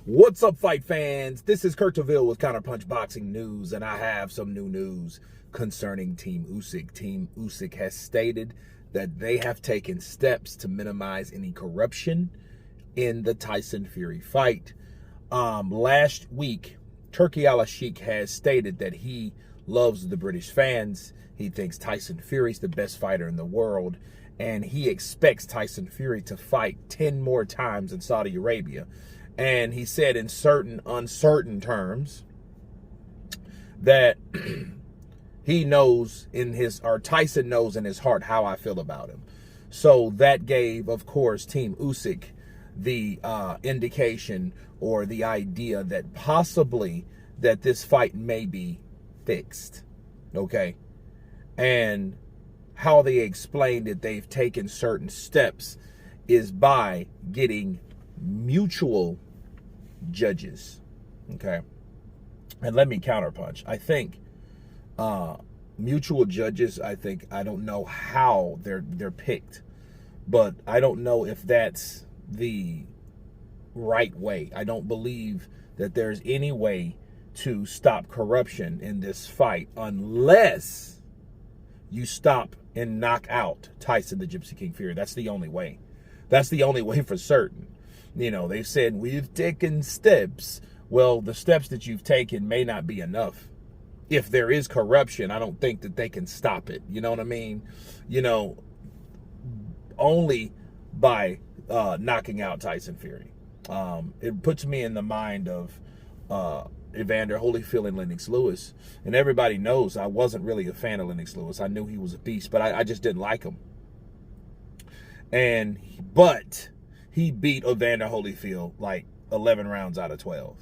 What's up, fight fans? This is Kurt Taville with Counterpunch Boxing News, and I have some new news concerning Team Usyk. Team Usyk has stated that they have taken steps to minimize any corruption in the Tyson Fury fight. Last week, Turki Usyk has stated that he loves the British fans. He thinks Tyson Fury's the best fighter in the world, and he expects Tyson Fury to fight 10 more times in Saudi Arabia. And he said in certain uncertain terms that he knows Tyson knows in his heart how I feel about him. So that gave, of course, Team Usyk the indication or the idea that possibly that this fight may be fixed. Okay. And how they explained that they've taken certain steps is by getting mutual judges. Okay. And let me counterpunch. I think mutual judges, I don't know how they're picked, but I don't know if that's the right way. I don't believe that there's any way to stop corruption in this fight unless you stop and knock out Tyson the Gypsy King Fury. That's the only way. That's the only way for certain. You know, they said we've taken steps. Well, the steps that you've taken may not be enough. If there is corruption, I don't think that they can stop it. You know what I mean? You know, only by knocking out Tyson Fury. It puts me in the mind of Evander Holyfield and Lennox Lewis. And everybody knows I wasn't really a fan of Lennox Lewis. I knew he was a beast, but I just didn't like him. But he beat Evander Holyfield like 11 rounds out of 12.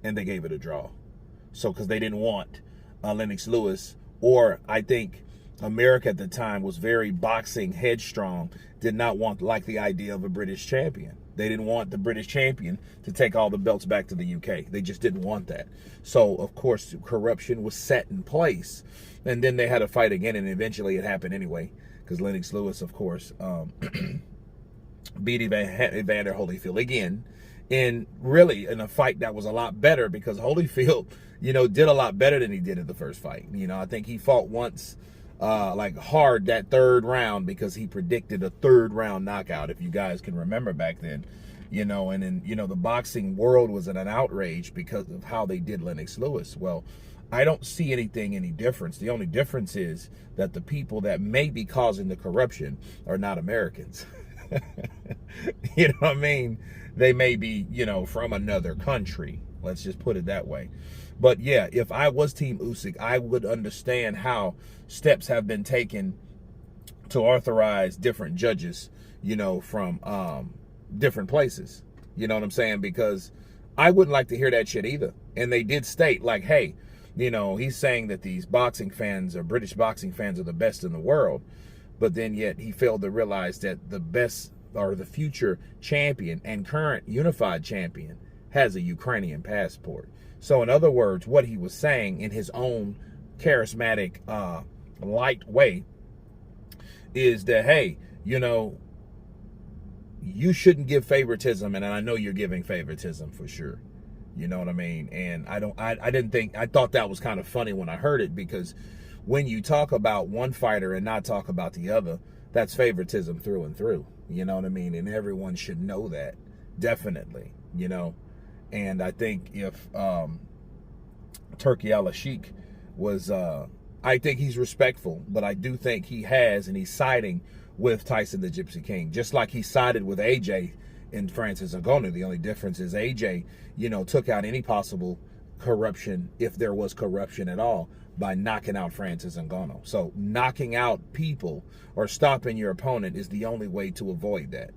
And they gave it a draw. So, because they didn't want Lennox Lewis, or I think America at the time was very boxing headstrong, did not like the idea of a British champion. They didn't want the British champion to take all the belts back to the UK. They just didn't want that. So, of course, corruption was set in place. And then they had a fight again, and eventually it happened anyway. Because Lennox Lewis, of course, beat Evander Holyfield again. And really in a fight that was a lot better because Holyfield, you know, did a lot better than he did in the first fight. You know, I think he fought once like hard that third round because he predicted a third round knockout, if you guys can remember back then. You know, and then, you know, the boxing world was in an outrage because of how they did Lennox Lewis. Well, I don't see any difference. The only difference is that the people that may be causing the corruption are not Americans. You know what I mean? They may be, you know, from another country. Let's just put it that way. But yeah, if I was Team Usyk, I would understand how steps have been taken to authorize different judges, you know, from different places. You know what I'm saying? Because I wouldn't like to hear that shit either. And they did state like, hey, you know, he's saying that these boxing fans or British boxing fans are the best in the world. But then yet he failed to realize that the best or the future champion and current unified champion has a Ukrainian passport. So in other words, what he was saying in his own charismatic, light way is that, hey, you know, you shouldn't give favoritism. And I know you're giving favoritism for sure. You know what I mean? And I thought that was kind of funny when I heard it, because when you talk about one fighter and not talk about the other, that's favoritism through and through. You know what I mean? And everyone should know that, definitely, you know. And I think if Turki Usyk was, I think he's respectful, but I do think he has, and he's siding with Tyson the Gypsy King, just like he sided with AJ in Francis Ngannou. The only difference is AJ, you know, took out any possible corruption, if there was corruption at all, by knocking out Francis Ngannou. So knocking out people or stopping your opponent is the only way to avoid that.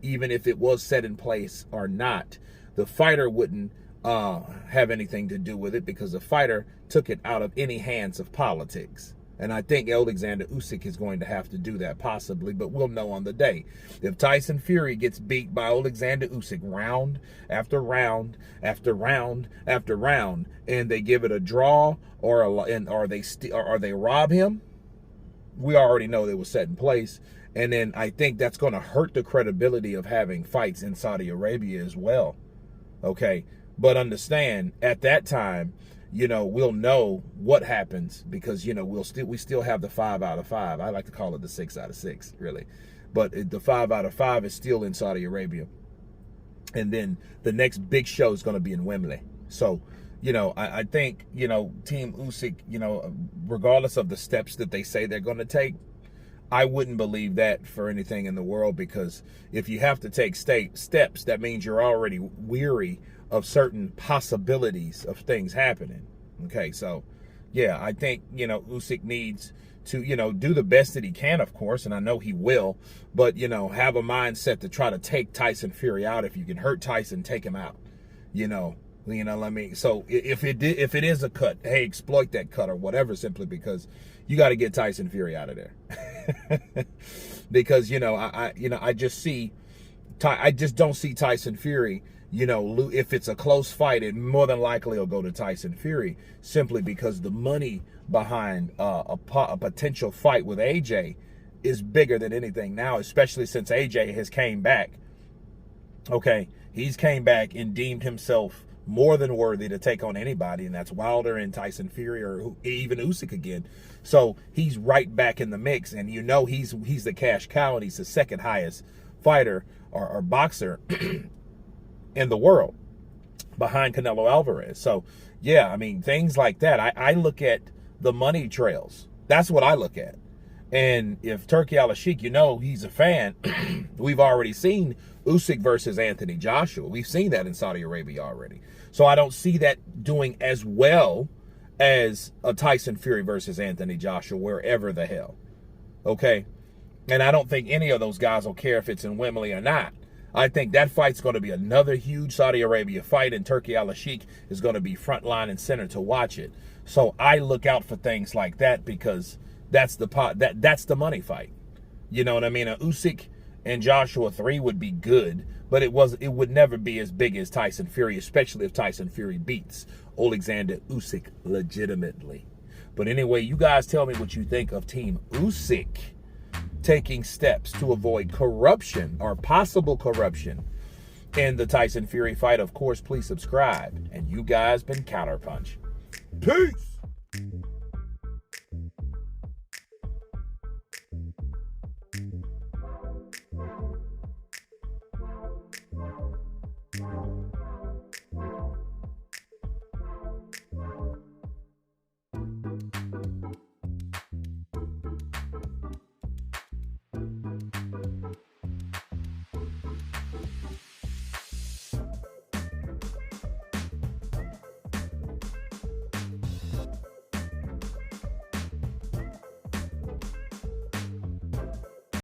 Even if it was set in place or not, the fighter wouldn't have anything to do with it, because the fighter took it out of any hands of politics. And I think Oleksandr Usyk is going to have to do that possibly, but we'll know on the day. If Tyson Fury gets beat by Oleksandr Usyk round after round after round after round, and they give it a draw or they rob him, we already know that was set in place. And then I think that's going to hurt the credibility of having fights in Saudi Arabia as well. Okay, but understand at that time, you know, we'll know what happens because, you know, we still have the 5 out of 5. I like to call it the 6 out of 6, really. But the 5 out of 5 is still in Saudi Arabia. And then the next big show is going to be in Wembley. So, you know, I think, you know, Team Usyk, you know, regardless of the steps that they say they're going to take, I wouldn't believe that for anything in the world, because if you have to take steps, that means you're already weary of certain possibilities of things happening. Okay, so yeah, I think, you know, Usyk needs to, you know, do the best that he can, of course, and I know he will, but, you know, have a mindset to try to take Tyson Fury out. If you can hurt Tyson, take him out. You know, let me. So if it is a cut, hey, exploit that cut or whatever, simply because you got to get Tyson Fury out of there. Because, you know, I just don't see Tyson Fury, you know, if it's a close fight, it more than likely will go to Tyson Fury, simply because the money behind a potential fight with AJ is bigger than anything now, especially since AJ has came back. Okay, he's came back and deemed himself more than worthy to take on anybody, and that's Wilder and Tyson Fury, or even Usyk again. So he's right back in the mix, and you know he's the cash cow, and he's the second highest fighter or boxer in the world, behind Canelo Alvarez. So yeah, I mean, things like that. I look at the money trails. That's what I look at. And if Turki Al-Sheikh, you know, he's a fan, we've already seen Usyk versus Anthony Joshua. We've seen that in Saudi Arabia already. So I don't see that doing as well as a Tyson Fury versus Anthony Joshua, wherever the hell. Okay? And I don't think any of those guys will care if it's in Wembley or not. I think that fight's going to be another huge Saudi Arabia fight, and Turki Al-Sheikh is going to be front line and center to watch it. So I look out for things like that, because that's the money fight. You know what I mean? A Usyk and Joshua 3 would be good, but it would never be as big as Tyson Fury, especially if Tyson Fury beats Oleksandr Usyk legitimately. But anyway, you guys tell me what you think of Team Usyk taking steps to avoid corruption or possible corruption in the Tyson Fury fight. Of course, please subscribe. And you guys been Counterpunch. Peace!